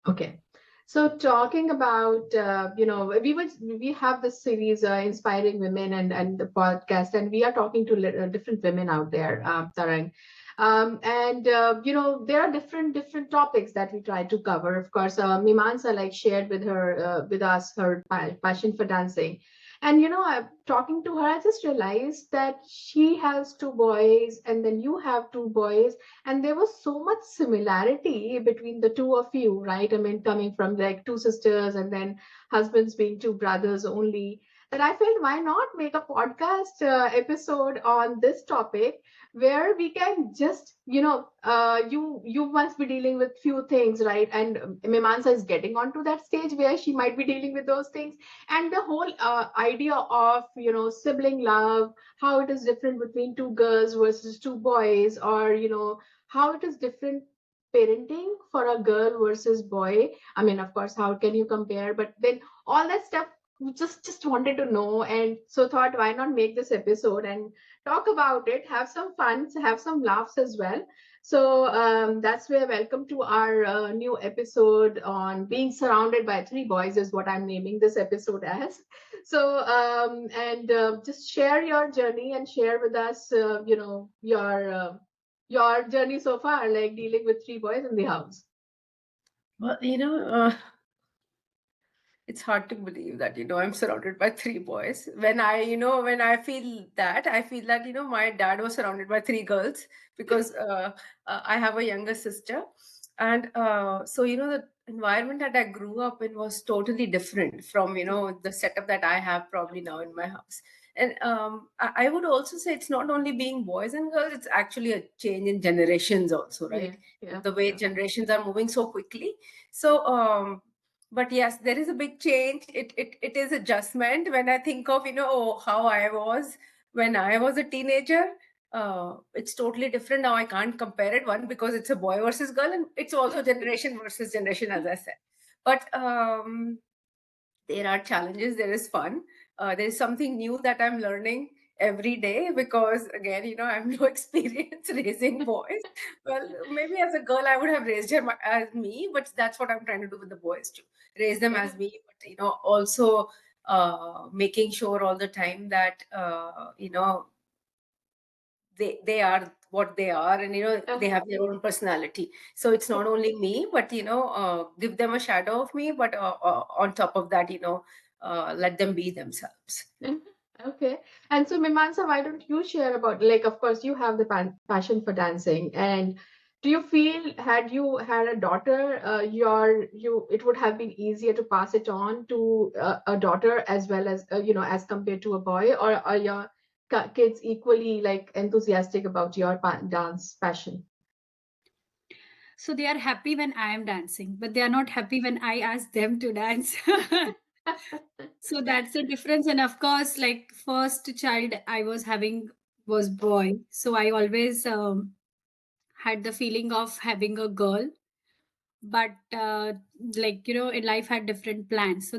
Okay. So talking about, we have this series, Inspiring Women, and the podcast, and we are talking to different women out there, Tarang. There are different topics that we try to cover. Of course, Mimansa like shared with us her passion for dancing, and talking to her, I just realized that she has two boys, and then you have two boys, and there was so much similarity between the two of you, right? I mean, coming from like two sisters and then husbands being two brothers only, that I felt why not make a podcast episode on this topic, where we can just, you must be dealing with few things, right? And Mimansa is getting onto that stage where she might be dealing with those things, and the whole idea of sibling love, how it is different between two girls versus two boys, or how it is different parenting for a girl versus boy. I mean, of course, how can you compare? But then all that stuff we just wanted to know, and so thought, why not make this episode and talk about it, have some fun, have some laughs as well. So that's where welcome to our new episode on being surrounded by three boys is what I'm naming this episode as. So and just share your journey and share with us, your journey so far, like dealing with three boys in the house. Well, it's hard to believe that, I'm surrounded by three boys. When I feel that, my dad was surrounded by three girls because I have a younger sister. And so, the environment that I grew up in was totally different from, the setup that I have probably now in my house. And I would also say it's not only being boys and girls, it's actually a change in generations also, Yeah, right? yeah, The way yeah. generations are moving so quickly. So, but yes, there is a big change. It is adjustment when I think of how I was when I was a teenager. It's totally different now. I can't compare it, one because it's a boy versus girl, and it's also generation versus generation, as I said. But there are challenges, there is fun, there is something new that I'm learning every day, because again, I have no experience raising boys. Well, maybe as a girl I would have raised him as me, but that's what I'm trying to do with the boys too, raise them Yeah. as me, but also making sure all the time that they are what they are, and they Uh-huh. have their own personality. So it's not only me, but give them a shadow of me, but on top of that, let them be themselves. Mhm. Okay. And so, Mimansa, why don't you share about, like, of course, you have the passion for dancing, and do you feel, had you had a daughter, it would have been easier to pass it on to a daughter as well as, as compared to a boy, or are your kids equally like enthusiastic about your dance passion? So they are happy when I am dancing, but they are not happy when I ask them to dance. So that's the difference. And of course, like first child I was having was boy. So I always had the feeling of having a girl, but in life had different plans. So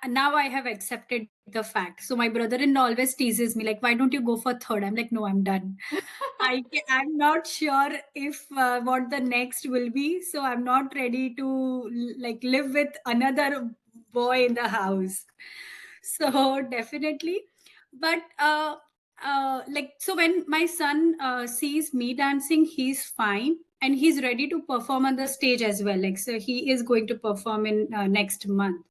now I have accepted the fact. So my brother-in-law always teases me like, why don't you go for third? I'm like, no, I'm done. I'm not sure if what the next will be, so I'm not ready to like live with another boy in the house. So definitely, but so when my son sees me dancing, he's fine and he's ready to perform on the stage as well. Like so, he is going to perform in next month.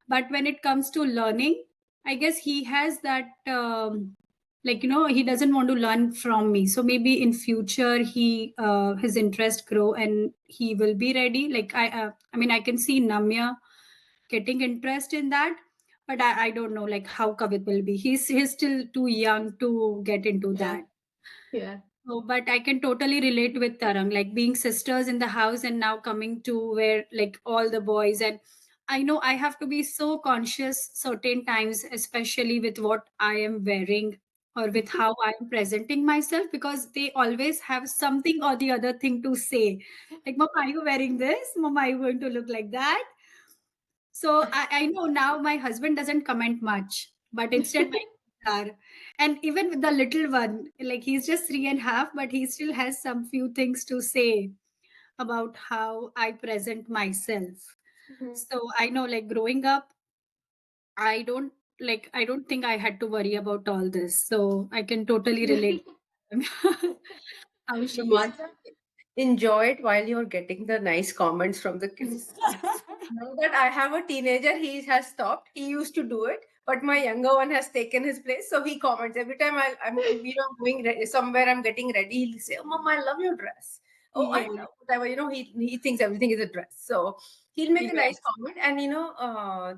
But when it comes to learning, I guess he has that. He doesn't want to learn from me, so maybe in future his interest grow and he will be ready. I mean, I can see Namya getting interest in that, but I don't know like how Kavit will be. He's still too young to get into Yeah, that. yeah. So, but I can totally relate with Tarang, like being sisters in the house and now coming to where like all the boys. And I know I have to be so conscious certain times, especially with what I am wearing or with how I'm presenting myself, because they always have something or the other thing to say. Like, Mom, are you wearing this? Mom, are you going to look like that? So I know now my husband doesn't comment much, but instead my kids are. And even with the little one, like he's just 3.5, but he still has some few things to say about how I present myself. Mhm. So I know, like, growing up, I don't I don't think I had to worry about all this. So I can totally relate how she is. Romantic. Enjoy it while you're getting the nice comments from the kids. Now that I have a teenager, he has stopped. He used to do it, but my younger one has taken his place. So he comments every time I'm going somewhere. I'm getting ready. He'll say, "Oh, Mom, I love your dress. Oh, I Yeah, love whatever." He thinks everything is a dress. So he'll make a yeah. nice comment. And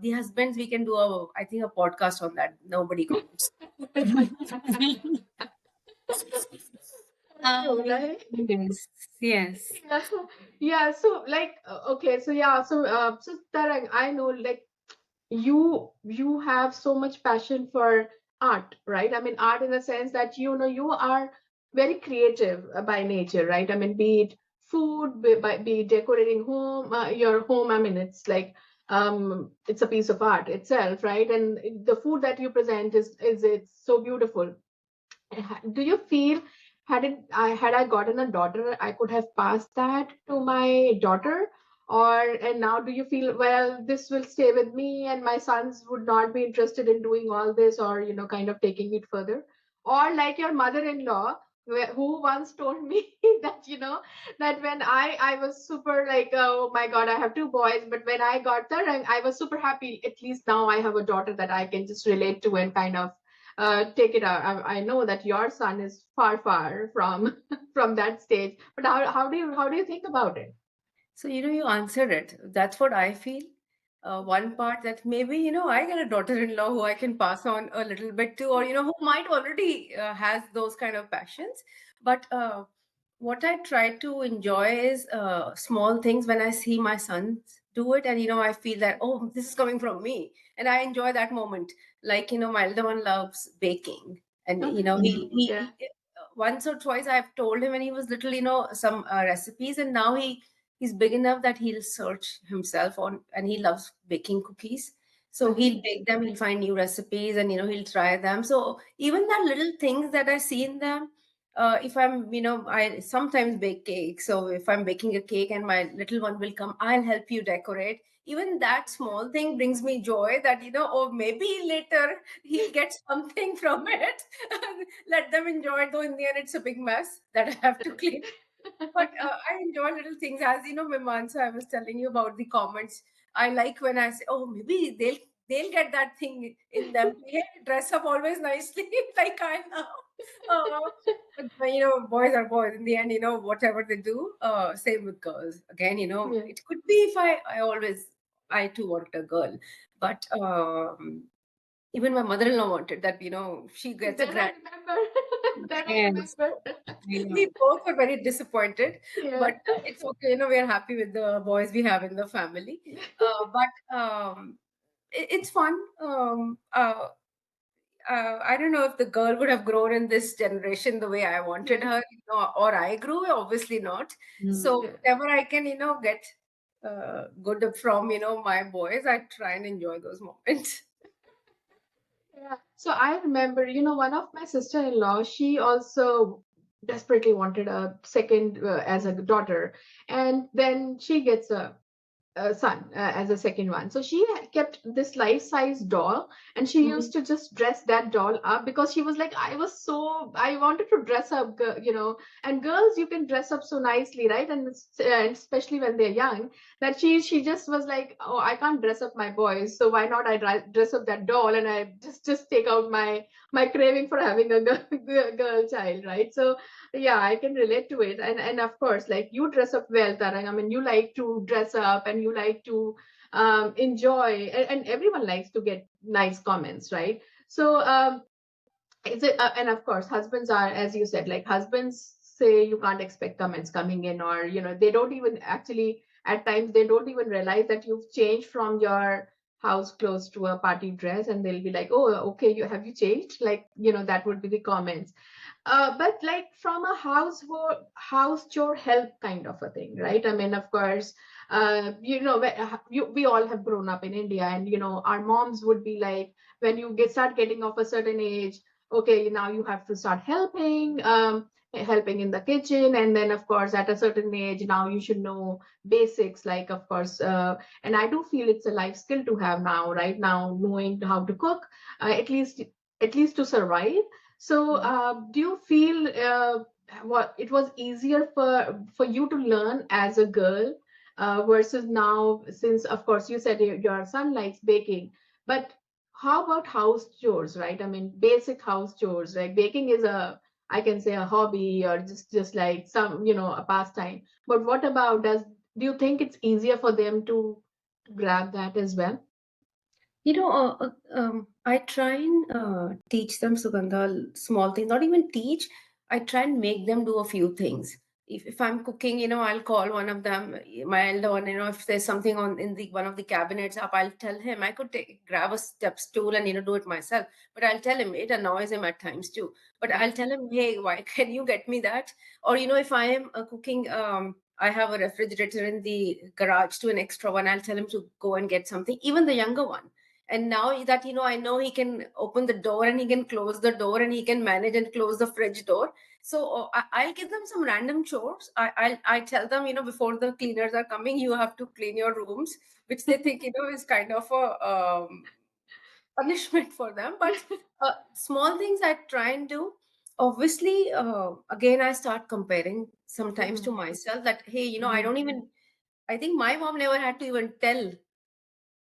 the husbands, we can do I think a podcast on that. Nobody comments. True, right? Yes, yes. Yeah, yeah. So like, okay, so yeah, so Tarang, I know like you have so much passion for art, right? I mean, art in the sense that you are very creative by nature, right? I mean, be it food, be it decorating your home. I mean, it's like it's a piece of art itself, right? And the food that you present is it's so beautiful. Do you feel had I gotten a daughter, I could have passed that to my daughter? Or and now do you feel, well, this will stay with me and my sons would not be interested in doing all this, or kind of taking it further? Or like your mother-in-law, who once told me that that when I was super like, oh my god, I have two boys, but when I got there and I was super happy, at least now I have a daughter that I can just relate to and kind of take it out. I know that your son is far, far from from that stage. But how do you think about it? So, you answered it. That's what I feel. One part that maybe, I get a daughter-in-law who I can pass on a little bit to, or, who might already has those kind of passions. But what I try to enjoy is small things when I see my sons do it. And, I feel that, oh, this is coming from me. And I enjoy that moment. Like, my elder one loves baking. And, Yeah. once or twice I've told him when he was little, some recipes. And now he's big enough that he'll search himself on, and he loves baking cookies. So Mhm. he'll bake them, he'll find new recipes, and he'll try them. So even the little things that I see in them, if I'm, I sometimes bake cakes. So if I'm baking a cake and my little one will come, I'll help you decorate. Even that small thing brings me joy that, or maybe later he'll get something from it. Let them enjoy it, though in the end it's a big mess that I have to clean. But I enjoy little things. As Mimansa, I was telling you about the comments. I like when I say, "Oh, maybe they'll get that thing in them. Hey, dress up always nicely, like I know." But boys are boys. In the end, whatever they do, same with girls. Again, Yeah. it could be if I too wanted a girl, but even my mother-in-law wanted that. She gets a Then I grand. remember. Then I Yes, remember. I know. We both were very disappointed, Yeah. but it's okay. We are happy with the boys we have in the family. But it's fun. I don't know if the girl would have grown in this generation the way I wanted Yeah. her, or I grew. Obviously not. Mm. So Yeah. whatever I can, get good from my boys, I try and enjoy those moments. Yeah. So I remember, one of my sister-in-law, she also desperately wanted a second as a daughter, and then she gets a son as a second one. So she had kept this life-size doll, and she Mhm. used to just dress that doll up because she was like, I wanted to dress up, and girls, you can dress up so nicely, right? And especially when they're young, that she just was like, oh, I can't dress up my boys, so why not I dress up that doll, and I just take out my craving for having a girl child, right? So yeah, I can relate to it. And of course, like, you dress up well, Tarang. I mean, you like to dress up and you like to enjoy, and everyone likes to get nice comments, right? So is it and of course, husbands are, as you said, like, husbands say you can't expect comments coming in, or they don't even actually, at times they don't even realize that you've changed from your house clothes to a party dress, and they'll be like, oh, okay, you have you changed, like, that would be the comments. But like, from a house chore help kind of a thing, right? I mean, of course, we all have grown up in India, and our moms would be like, when you start getting of a certain age, okay, now you have to start helping. helping in the kitchen, and then of course at a certain age now you should know basics, like of course and I do feel it's a life skill to have now, right now, knowing how to cook, at least to survive. So Mhm. do you feel what it was easier for you to learn as a girl versus now, since of course you said your son likes baking, but how about house chores, right? I mean, basic house chores, like baking is a, I can say, a hobby, or just like some, a pastime. But what about, do you think it's easier for them to grab that as well? I try and teach them, Sugandha, small things. Not even teach. I try and make them do a few things. If I'm cooking, I'll call one of them, my elder one. If there's something on in the one of the cabinets up, I'll tell him. I could grab a step stool and do it myself. But I'll tell him, it annoys him at times too. But Yeah. I'll tell him, hey, why can you get me that? Or if I am cooking, I have a refrigerator in the garage to an extra one. I'll tell him to go and get something. Even the younger one, and now that I know he can open the door and he can close the door and he can manage and close the fridge door. So I'll give them some random chores. I tell them, before the cleaners are coming, you have to clean your rooms, which they think is kind of a punishment for them. But small things I try and do. Obviously, again, I start comparing sometimes to Mhm. myself that, hey, I Mhm. don't even, I think my mom never had to even tell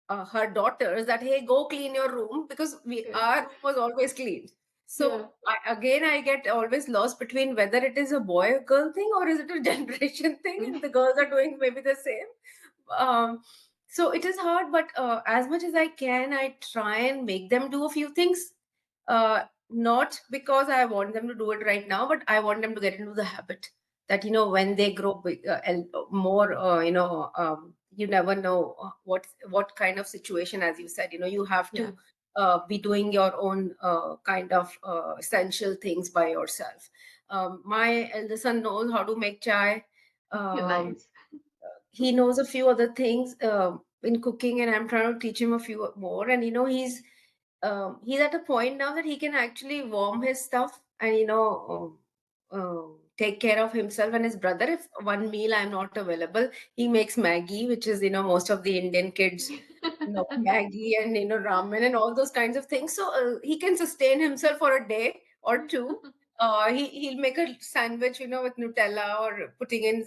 her daughters that, hey, go clean your room, because Yeah. our room was always clean. Yeah. So I get always lost between whether it is a boy or girl thing, or is it a generation thing and the girls are doing maybe the same. So it is hard, but as much as I can, I try and make them do a few things. Not because I want them to do it right now, but I want them to get into the habit that, when they grow big, more, you never know what kind of situation, as you said, you have Yeah. to be doing your own kind of essential things by yourself. My elder son knows how to make chai. Um, Nice. he knows a few other things in cooking, and I'm trying to teach him a few more. And he's at a point now that he can actually warm his stuff and take care of himself and his brother. If one meal I'm not available, he makes Maggie, which is most of the Indian kids Maggie and ramen and all those kinds of things. So he can sustain himself for a day or two. He'll make a sandwich, with Nutella or putting in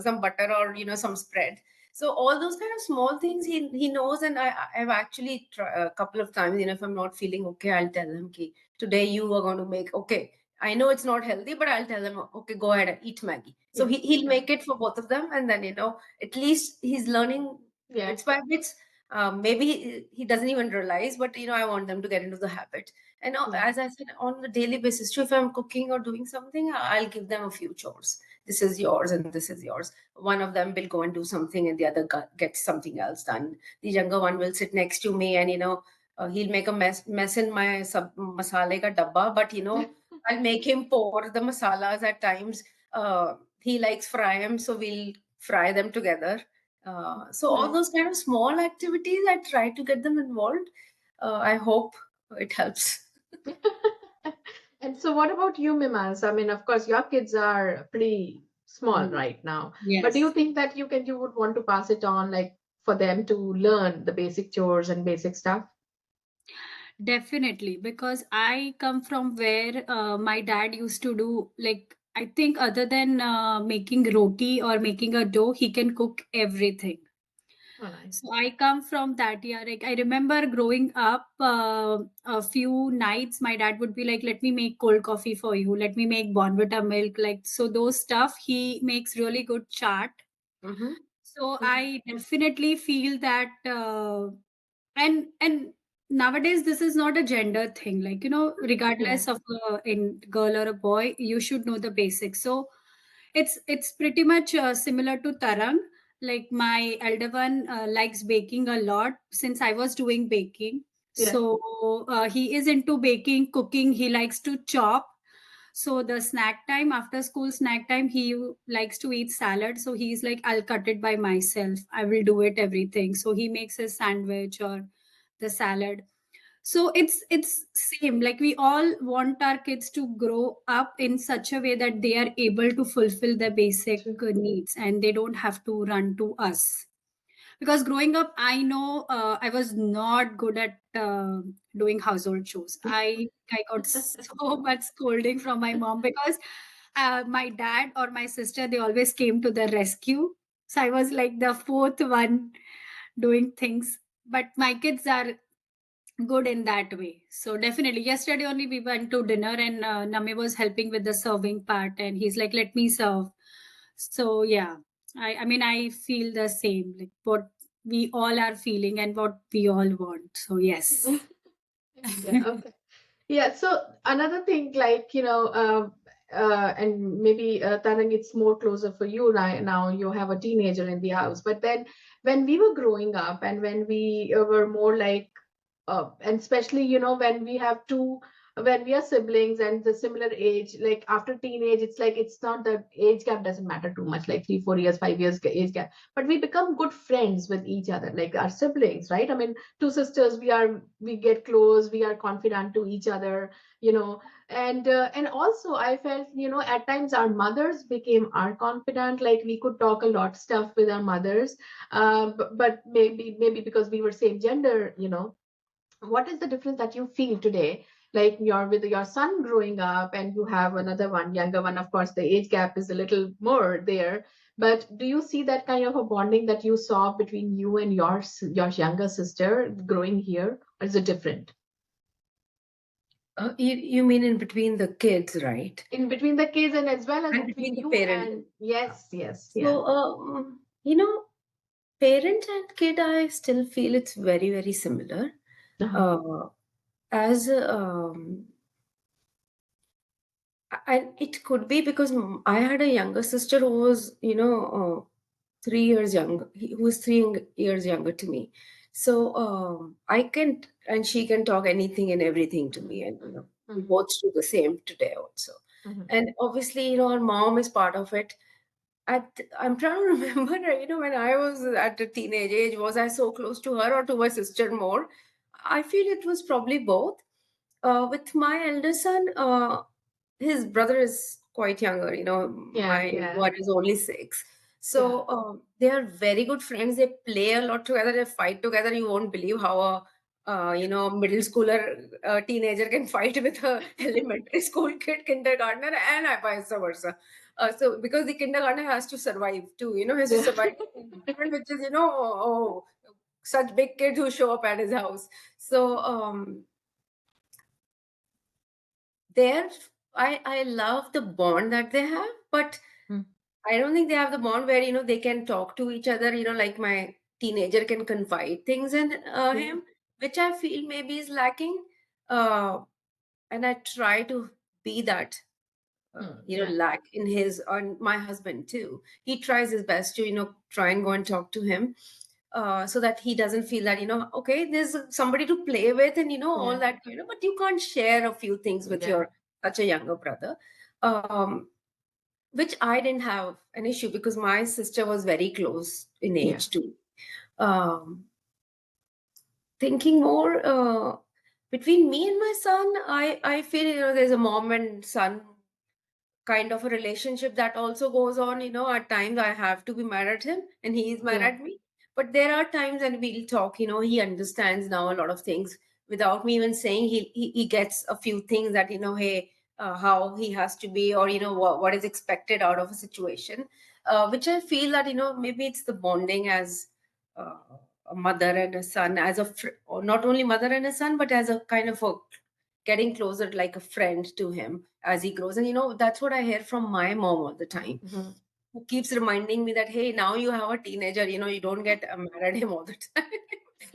some butter or some spread. So all those kind of small things he knows, and I've actually a couple of times, if I'm not feeling okay, I'll tell him, "Okay, today you are going to make, okay. I know it's not healthy, but I'll tell him, okay, go ahead and eat Maggie." So Yeah. he'll make it for both of them, and then at least he's learning Yeah. bits by bits. Maybe he doesn't even realize, but I want them to get into the habit. And Yeah. as I said, on a daily basis, so if I'm cooking or doing something, I'll give them a few chores. This is yours and this is yours. One of them will go and do something, and the other gets something else done. The younger one will sit next to me, and he'll make a mess in my masale ka dabba, but I'll make him pour the masalas at times. He likes fry them, so we'll fry them together. So all Nice. those kind of small activities, I try to get them involved. I hope it helps. And so, what about you, Mimans? I mean, of course, your kids are pretty small Mm. right now, but do you Yes, think that you would want to pass it on, like for them to learn the basic chores and basic stuff? definitely. Because I come from where my dad used to do, like, I think other than making roti or making a dough, he can cook everything. Oh, nice. So I come from that. Yeah, like I remember growing up, a few nights my dad would be like, "Let me make cold coffee for you. Let me make Bonvita milk." Like so, those stuff. He makes really good chaat. Mm-hmm. So I definitely feel that, and nowadays this is not a gender thing. Like Yeah. regardless of in girl or a boy, you should know the basics. So it's pretty much similar to Tarang. Like my elder one likes baking a lot since I was doing baking. Yeah. So he is into baking, cooking. He likes to chop. So the snack time, after school snack time, he likes to eat salad. So he's like, I'll cut it by myself. I will do it everything. So he makes his sandwich or the salad. So it's same, like we all want our kids to grow up in such a way that they are able to fulfill their basic True. needs and they don't have to run to us. Because growing up, I know I was not good at doing household chores. I got so much scolding from my mom because my dad or my sister, they always came to the rescue. So I was like the fourth one doing things. But my kids are good in that way. So definitely, yesterday only we went to dinner and Name was helping with the serving part, and he's like, "Let me serve." So yeah, I mean I feel the same, like what we all are feeling and what we all want. So yes. Yeah, okay. Yeah, so another thing, like, and maybe Tarang, it's more closer for you right now. You have a teenager in the house, but then when we were growing up and when we were more like and especially when we have two, when we are siblings and the similar age, like after teenage, it's like it's not, the age gap doesn't matter too much, like 3 4 years 5 years age gap, but we become good friends with each other, like our siblings, right? I mean, two sisters, we get close, we are confident to each other, you know and also I felt, at times our mothers became our confidant, like we could talk a lot stuff with our mothers, but maybe because we were same gender, what is the difference that you feel today, like you're with your son growing up and you have another one, younger one, of course the age gap is a little more there, but do you see that kind of a bonding that you saw between you and your younger sister growing here, or is it different? You mean in between the kids, right? In between the kids and as well as And between between the you parents. and, yes, yes, yeah. So, parent and kid, I still feel it's very, very similar. Uh-huh. Uh, as it could be because I had a younger sister who was, 3 years younger, who was 3 years younger to me. So I can, and she can talk anything and everything to me, and we Mhm, both do the same today also. mhm. And obviously, our mom is part of it. I'm trying to remember, when I was at a teenage age, was I so close to her or to my sister more? I feel it was probably both. With my elder son, his brother is quite younger. Yeah, My yeah, one is only 6. yeah. So they are very good friends. They play a lot together. They fight together. You won't believe how a middle schooler teenager can fight with a elementary school kid, kindergartner, and vice versa. So because the kindergartner has to survive too, has to Yeah. survive the environment, which is such big kids who show up at his house. So there, I love the bond that they have, but Mm, I don't think they have the bond where they can talk to each other. Like my teenager can confide things in yeah, him, which I feel maybe is lacking. Uh, and I try to be that yeah, lack in his, on my husband too. He tries his best to try and go and talk to him, so that he doesn't feel that okay, there's somebody to play with, and all yeah, that, but you can't share a few things with yeah, your such a younger brother, which I didn't have an issue because my sister was very close in yeah, age too. um, Thinking more, between me and my son, I feel there's a mom and son kind of a relationship that also goes on. At times I have to be mad at him and he is mad yeah, at me. But there are times when we'll talk, he understands now a lot of things without me even saying. He gets a few things that, hey, how he has to be, or, what is expected out of a situation, which I feel that, maybe it's the bonding as uh, a mother and a son, as or not only mother and a son, but as a kind of a getting closer like a friend to him as he grows. And that's what I hear from my mom all the time, mhm. who keeps reminding me that, hey, now you have a teenager, you don't get mad at him all the time.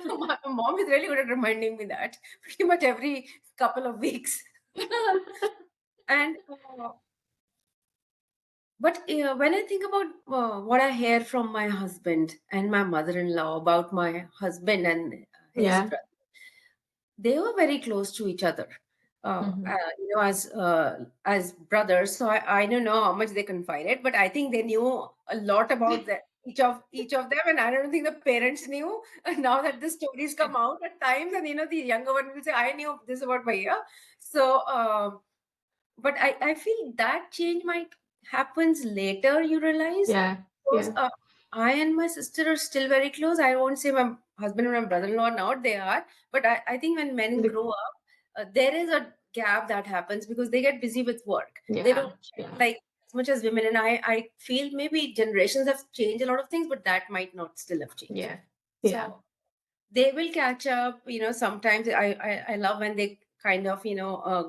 So my mom is really good at reminding me that pretty much every couple of weeks. And but when I think about what I hear from my husband and my mother-in-law about my husband and his Yeah. brother, they were very close to each other, Mhm. as brothers. So I don't know how much they confided, but I think they knew a lot about that, each of them, and I don't think the parents knew. Now that the stories come out at times, and the younger one will say, "I knew this about Bhaiya." So, but I feel that change might happens later. You realize, Yeah, because yeah, I and my sister are still very close. I won't say my husband and my brother-in-law now; they are, but I think when men the- grow up, there is a gap that happens because they get busy with work. They yeah, don't yeah, like as much as women, and I feel maybe generations have changed a lot of things, but that might not still have changed. yeah, yeah, So they will catch up. Sometimes I love when they kind of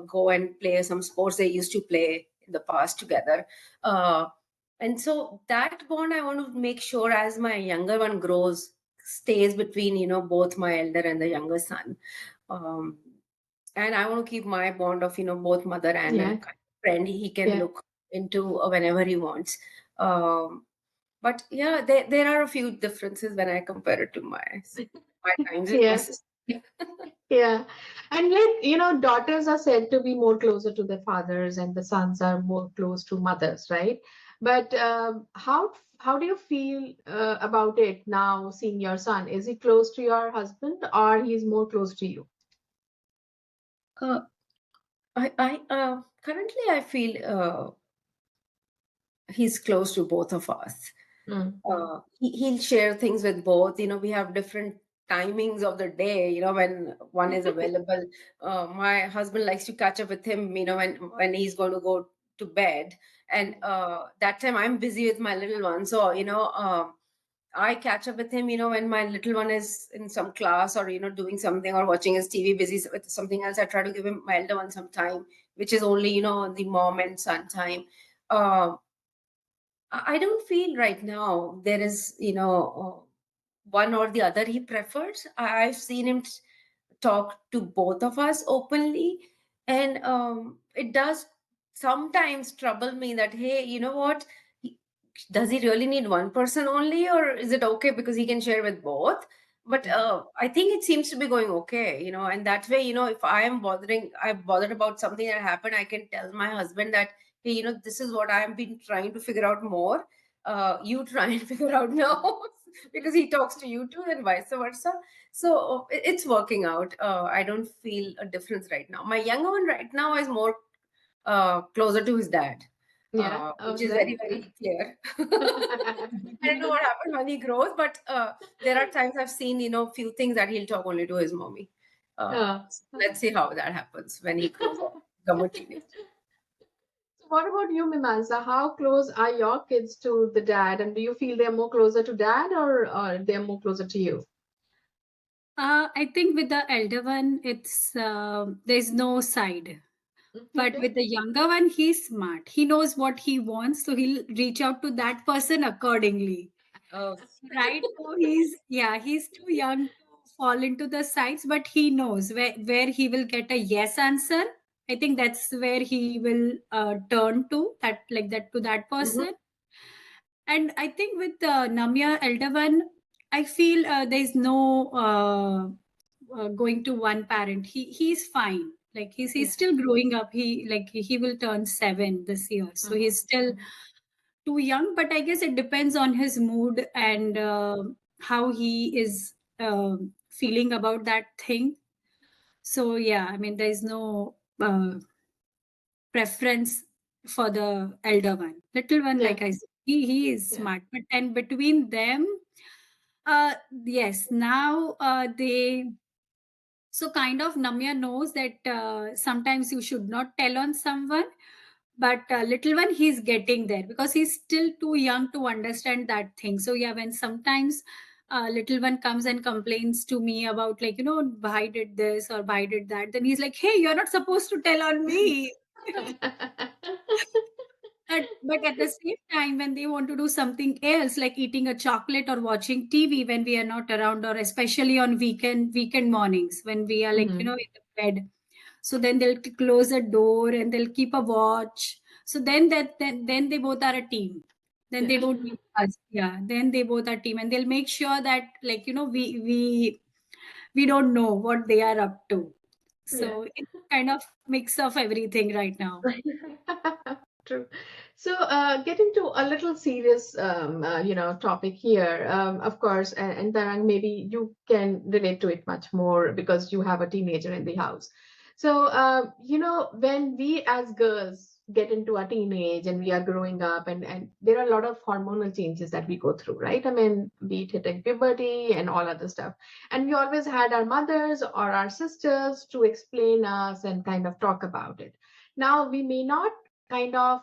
go and play some sports they used to play in the past together. uh and so that bond I want to make sure as my younger one grows stays between both my elder and the younger son. um and I want to keep my bond of both mother and a yeah, kind of friend he can yeah. look into whenever he wants. But yeah, there are a few differences when I compare it to my times with my Yeah, sister. yeah. And like, daughters are said to be more closer to their fathers and the sons are more close to mothers, right? But how do you feel about it now, seeing your son? Is he close to your husband or he's more close to you? Uh, I currently I feel he's close to both of us. Mm. He'll share things with both. We have different timings of the day. When one is available. My husband likes to catch up with him. When he's going to go to bed, and that time I'm busy with my little one. So I catch up with him. When my little one is in some class or doing something or watching his TV, busy with something else. I try to give him my elder one some time, which is only the mom and son time. Uh, I don't feel right now there is, one or the other he prefers. I've seen him talk to both of us openly, and it does sometimes trouble me that, hey, you know what? He- Does he really need one person only, or is it okay because he can share with both? But I think it seems to be going okay, and that way, if I'm bothered about something that happened, I can tell my husband that, hey, this is what I've been trying to figure out more. You try and figure out now because he talks to you too, and vice versa. So it's working out. I don't feel a difference right now. My younger one right now is more closer to his dad, Yeah, which how's is that? very, very clear. I don't know what happens when he grows, but there are times I've seen, few things that he'll talk only to his mommy. Uh, So let's see how that happens when he grows up, become a teenager. So what about you, Mimansa? How close are your kids to the dad? And do you feel they're more closer to dad or they're more closer to you? I think with the elder one, it's there's no side. But Okay. with the younger one, he's smart. He knows what he wants, so he'll reach out to that person accordingly. Oh, Right? So he's too young to fall into the sides, but he knows where he will get a yes answer. I think that's where he will turn to that Hmm. person. And I think with Namya elder one, I feel there's no going to one parent. He's fine. Like he's Yeah. still growing up. He will turn 7 this year, so Hmm. he's still too young. But I guess it depends on his mood and how he is feeling about that thing. So yeah, I mean, there's no preference for the elder one. Little one, Yeah. like I said, he is Yeah. smart. But and between them, yes, now they so kind of Namya knows that sometimes you should not tell on someone, but little one he's getting there because he's still too young to understand that thing. So yeah, when sometimes little one comes and complains to me about like Bhai did this or Bhai did that, then he's like, hey, you're not supposed to tell on me. But at the same time, when they want to do something else, like eating a chocolate or watching TV when we are not around, or especially on weekend mornings when we are like Hmm. in the bed, so then they'll close a door and they'll keep a watch. So then they both are a team. Then they Yeah. don't leave us. Yeah, then they both are team, and they'll make sure that like we don't know what they are up to. Yeah. So it's kind of mix of everything right now. True. So, getting to a little serious, topic here. Of course, and Tarang, maybe you can relate to it much more because you have a teenager in the house. So, when we as girls get into a teenage and we are growing up, and there are a lot of hormonal changes that we go through, right? I mean, be it hitting puberty and all other stuff. And we always had our mothers or our sisters to explain us and kind of talk about it. Now, we may not kind of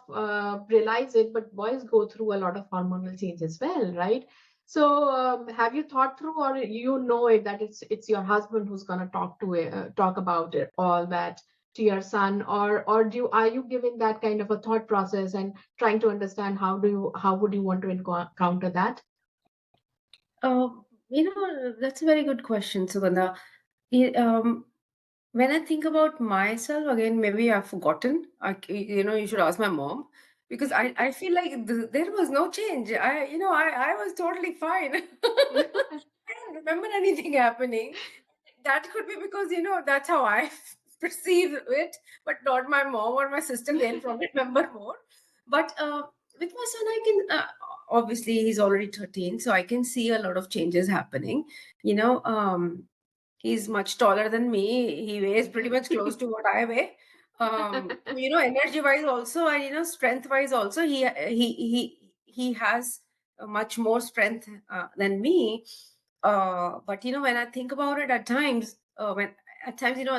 realize it, but boys go through a lot of hormonal change as well, right? So, have you thought through, or you know it that it's your husband who's gonna talk about it all that to your son, or are you giving that kind of a thought process and trying to understand how would you want to encounter that? Uh, that's a very good question, Sugandha. Y- Um, when I think about myself, again, maybe I've forgotten. You should ask my mom because I feel like there was no change. I was totally fine. Yeah. I don't remember anything happening. That could be because, that's how I perceive it, but not my mom or my sister. They'll probably remember more. But with my son, I can, obviously, he's already 13, so I can see a lot of changes happening. You know, he's much taller than me. He weighs pretty much close to what I weigh. Energy wise also, and strength wise also, he has much more strength than me. But when I think about it, at times, I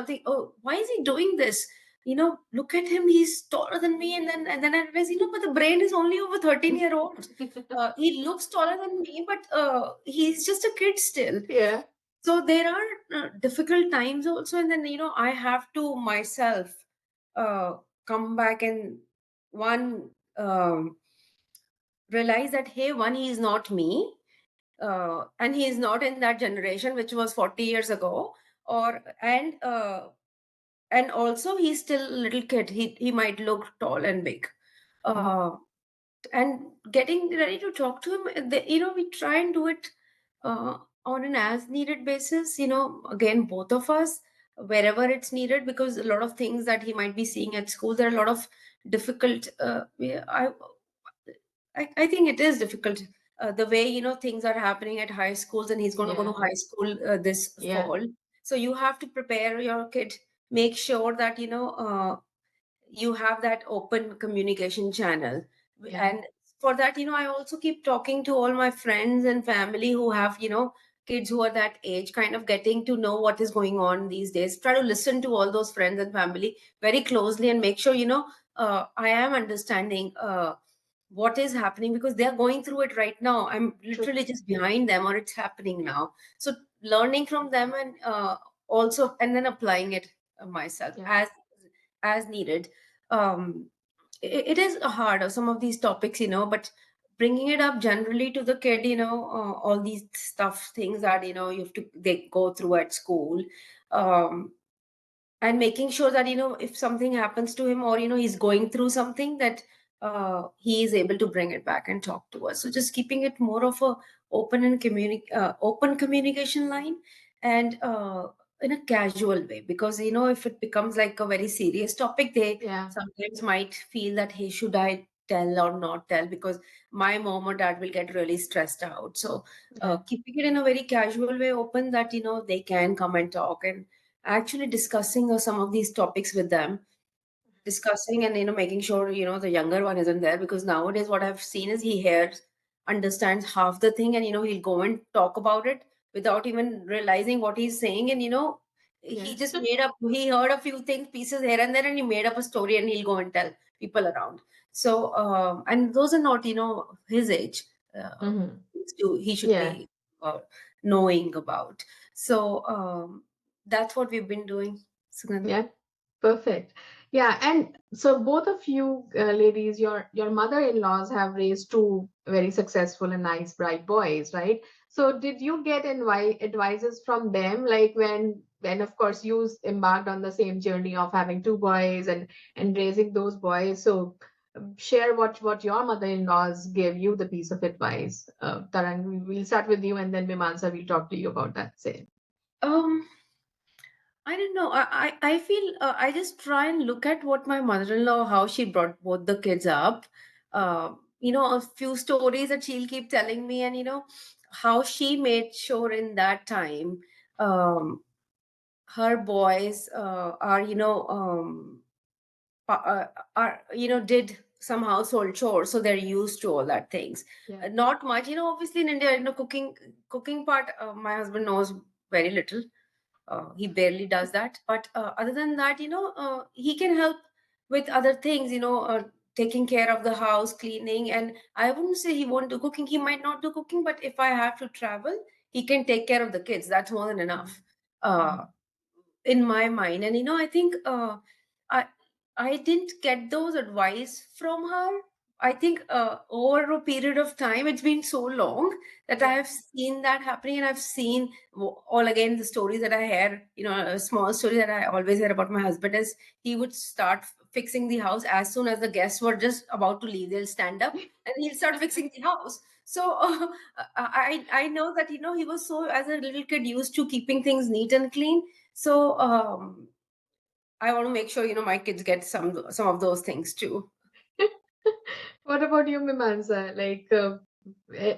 think, oh, why is he doing this? Look at him. He's taller than me, and then I realize, but the brain is only over 13-year-old. He looks taller than me, but he's just a kid still. Yeah, So there are difficult times also, and then I have to myself uh, come back and one realize that, hey, one, he is not me, and he is not in that generation which was 40 years ago, or and also he's still a little kid. He might look tall and big. mhm, Uh, and getting ready to talk to him, we try and do it uh, on an as needed basis, again, both of us, wherever it's needed, because a lot of things that he might be seeing at school, there are a lot of difficult I think it is difficult, the way things are happening at high schools, and he's going to go to yeah, high school this yeah, fall. So you have to prepare your kid, make sure that you have that open communication channel. yeah, And for that, I also keep talking to all my friends and family who have kids who are that age, kind of getting to know what is going on these days. Try to listen to all those friends and family very closely and make sure I am understanding what is happening, because they're going through it right now. I'm true, literally just behind them, or it's happening now. So learning from them, and also, and then applying it myself yeah, as needed. It is hard, some of these topics, but bringing it up generally to the kid, all these stuff, things that you have to they go through at school, um, and making sure that if something happens to him, or he's going through something, that he is able to bring it back and talk to us. So just keeping it more of a open communication line, and in a casual way, because if it becomes like a very serious topic, they yeah, sometimes might feel that, hey, should I tell or not tell, because my mom or dad will get really stressed out. So yeah, keeping it in a very casual way, open, that they can come and talk, and actually discussing some of these topics with them, discussing, and making sure the younger one isn't there, because nowadays what I've seen is he hears, understands half the thing, and he'll go and talk about it without even realizing what he's saying, and yeah, he heard a few things, pieces here and there, and he made up a story, and he'll go and tell people around. So and those are not his age, uh, hmm, he should yeah. be knowing about. So that's what we've been doing, Sugandha. Yeah, perfect. Yeah, and so both of you ladies, your mother-in-laws have raised two very successful and nice, bright boys, right? So did you get advices from them, like when of course you embarked on the same journey of having two boys and raising those boys? So share what your mother-in-laws gave you the piece of advice. Tarang, we'll start with you, and then Mimansa will talk to you about that same. Um, I don't know. I feel I just try and look at what my mother-in-law, how she brought both the kids up. A few stories that she'll keep telling me, and how she made sure in that time, um, her boys are did some household chores, so they're used to all that things. Yeah. Not much, obviously in India, cooking part, my husband knows very little. He barely does that. But other than that, he can help with other things, taking care of the house, cleaning. And I wouldn't say he won't do cooking. He might not do cooking, but if I have to travel, he can take care of the kids. That's more than enough. Uh, in my mind. And I think i I didn't get those advice from her. I think over a period of time, it's been so long that I Yeah. have seen that happening. And I've seen all, again, the stories that I hear, a small story that I always hear about my husband is he would start fixing the house as soon as the guests were just about to leave. They'll stand up and he'll start fixing the house. So I know that he was so, as a little kid, used to keeping things neat and clean. So I want to make sure my kids get some of those things too. What about you, Mimansa? Like,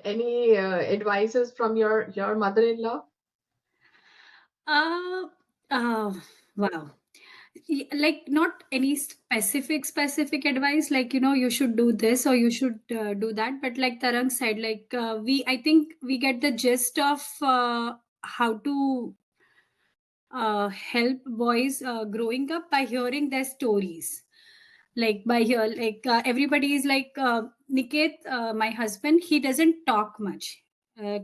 any advices from your mother-in-law? Uh, uh, wow. Like not any specific advice, like you should do this or you should do that, but like Tarang said, like I think we get the gist of how to help boys growing up by hearing their stories. Like by here, like everybody is like Niket, my husband, he doesn't talk much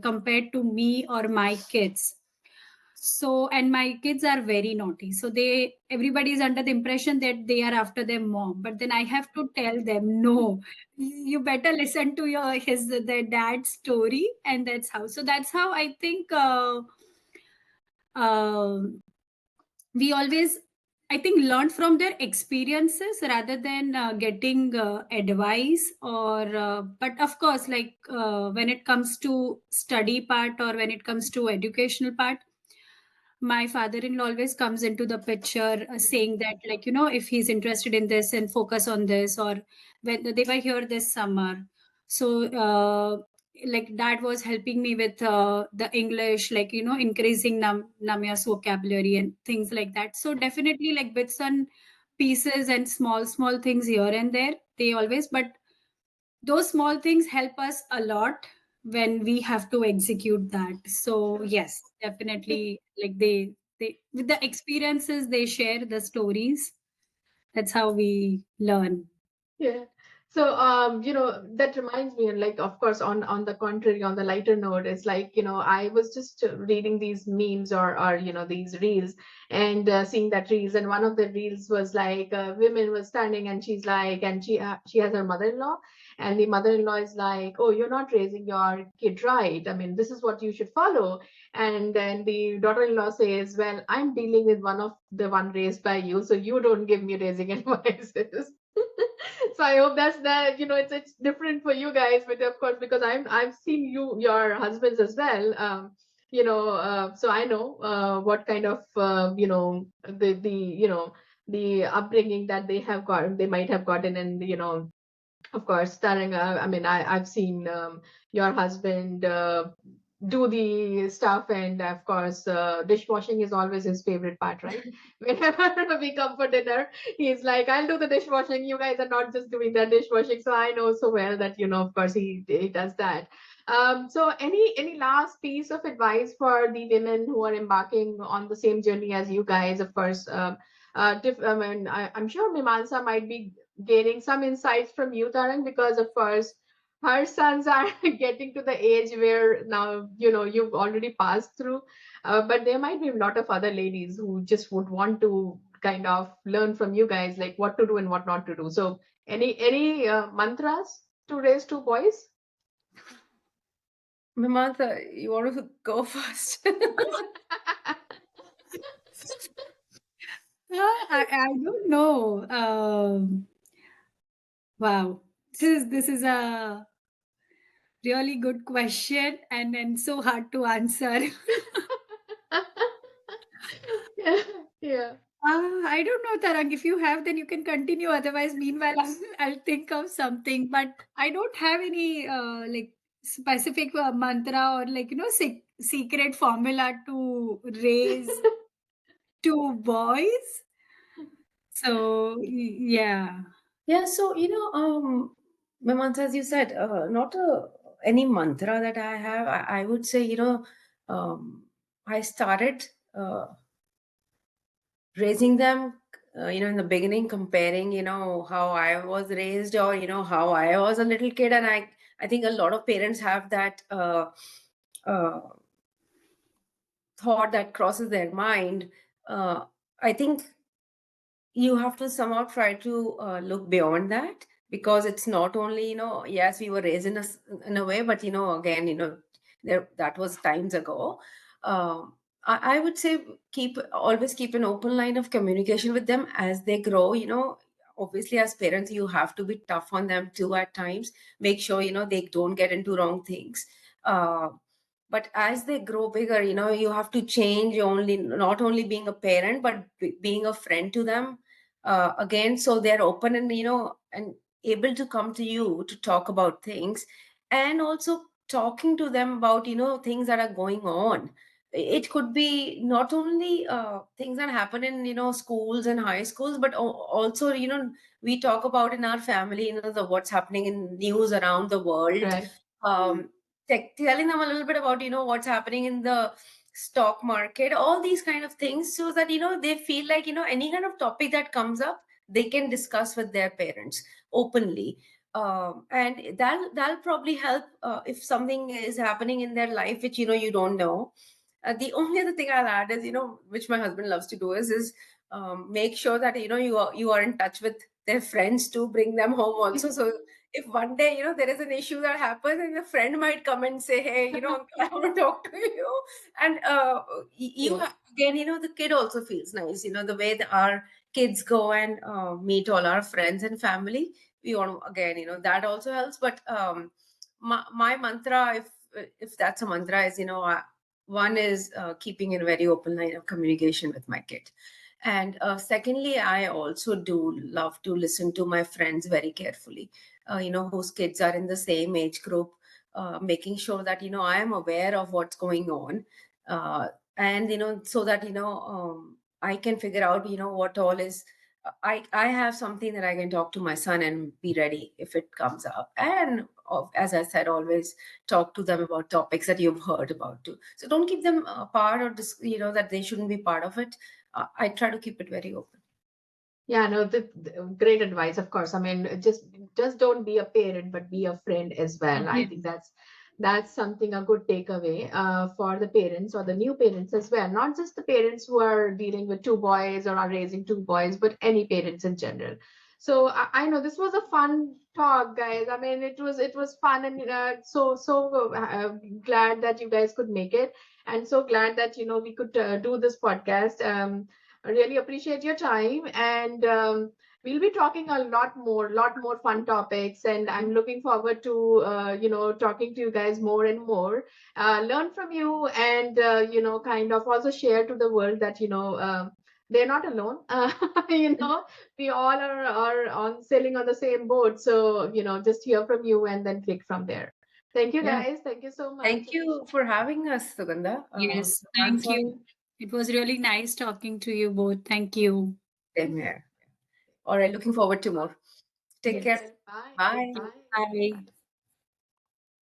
compared to me or my kids. So, and my kids are very naughty, so everybody is under the impression that they are after their mom, but then I have to tell them, no, you better listen to their dad's story. And that's how I think um we always, I think, learn from their experiences rather than getting advice. Or but of course, like when it comes to study part or when it comes to educational part, my father-in-law always comes into the picture, saying that, like, if he's interested in this and focus on this. Or when they were here this summer, so like dad was helping me with the English, like increasing Namia's vocabulary and things like that. So definitely, like bits and pieces and small things here and there, they always, but those small things help us a lot when we have to execute that. So Sure. yes, definitely, like they with the experiences they share, the stories, that's how we learn. Yeah. So, that reminds me, and like, of course, on the contrary, on the lighter note, it's like, I was just reading these memes or these reels, and seeing that reels, and one of the reels was like, women was standing, and she's like, and she has her mother-in-law, and the mother-in-law is like, oh, you're not raising your kid right. I mean, this is what you should follow. And then the daughter-in-law says, well, I'm dealing with one raised by you, so you don't give me raising advices. So I hope that's that. It's different for you guys, but of course, because I've seen your husbands as well. So I know what kind of the upbringing that they might have gotten. And of course, Tarang, I mean, I've seen your husband do the stuff, and of course, dishwashing is always his favorite part, right? Whenever we come for dinner, he's like, "I'll do the dishwashing. You guys are not just doing the dishwashing." So I know so well that of course, he does that. So any last piece of advice for the women who are embarking on the same journey as you guys? Of course, I mean, I'm sure Mimansa might be gaining some insights from you, Tarang, because of course her sons are getting to the age where now you've already passed through. But there might be a lot of other ladies who just would want to kind of learn from you guys, like what to do and what not to do. So any mantras to raise two boys? Mimantha, you want to go first? I don't know. Wow, this is a really good question, and so hard to answer. Yeah, yeah. I don't know, Tarang. If you have, then you can continue. Otherwise, meanwhile, I'll think of something. But I don't have any like specific mantra or like secret formula to raise two boys. So yeah. Yeah, so Mamanta, as you said, not any mantra that I have. I would say, I started raising them, in the beginning, comparing, how I was raised, or how I was a little kid, and I think a lot of parents have that uh, thought that crosses their mind. I think you have to somehow try to look beyond that, because it's not only, yes, we were raised in a way, but again, that was times ago. I would say always keep an open line of communication with them as they grow. Obviously, as parents, you have to be tough on them too at times. Make sure they don't get into wrong things. uh, but as they grow bigger, you have to change, only not only being a parent, but being a friend to them, again, so they're open and and able to come to you to talk about things, and also talking to them about things that are going on. It could be not only things that happen in schools and high schools, but also we talk about in our family, the what's happening in news around the world. Right. um, Telling them a little bit about what's happening in the stock market, all these kind of things, so that they feel like any kind of topic that comes up, they can discuss with their parents openly. And that'll probably help if something is happening in their life which you don't know. The only other thing I'll add is, which my husband loves to do is make sure that you are in touch with their friends to bring them home also. So if one day there is an issue that happens, and a friend might come and say, hey, I want to talk to you, and Yeah. again, the kid also feels nice, the way our kids go and meet all our friends and family. We want to, again, that also helps. But my mantra, if that's a mantra, is one is keeping a very open line of communication with my kid. And secondly, I also do love to listen to my friends very carefully, whose kids are in the same age group, making sure that, I am aware of what's going on. Uh, and, so that, I can figure out, what all is. I have something that I can talk to my son and be ready if it comes up. And as I said, always talk to them about topics that you've heard about too. So don't keep them apart, or that they shouldn't be part of it. I try to keep it very open. Yeah, no, great advice, of course. I mean, just don't be a parent, but be a friend as well. I Yes. think that's something a good takeaway for the parents or the new parents as well. Not just the parents who are dealing with two boys or are raising two boys, but any parents in general. So I know this was a fun talk, guys. I mean, it was fun, and glad that you guys could make it, and so glad that we could do this podcast. I really appreciate your time, and we'll be talking a lot more fun topics. And I'm looking forward to talking to you guys more and more, learn from you, and kind of also share to the world that they're not alone. We all are on sailing on the same boat. So just hear from you and then click from there. Thank you, Yeah. guys. Thank you so much. Thank you for having us, Sugandha. Yes. Thank Also, you. It was really nice talking to you both. Thank you. same here. All right, looking forward to more. Take Take care. care. Bye. Bye. Bye. Bye.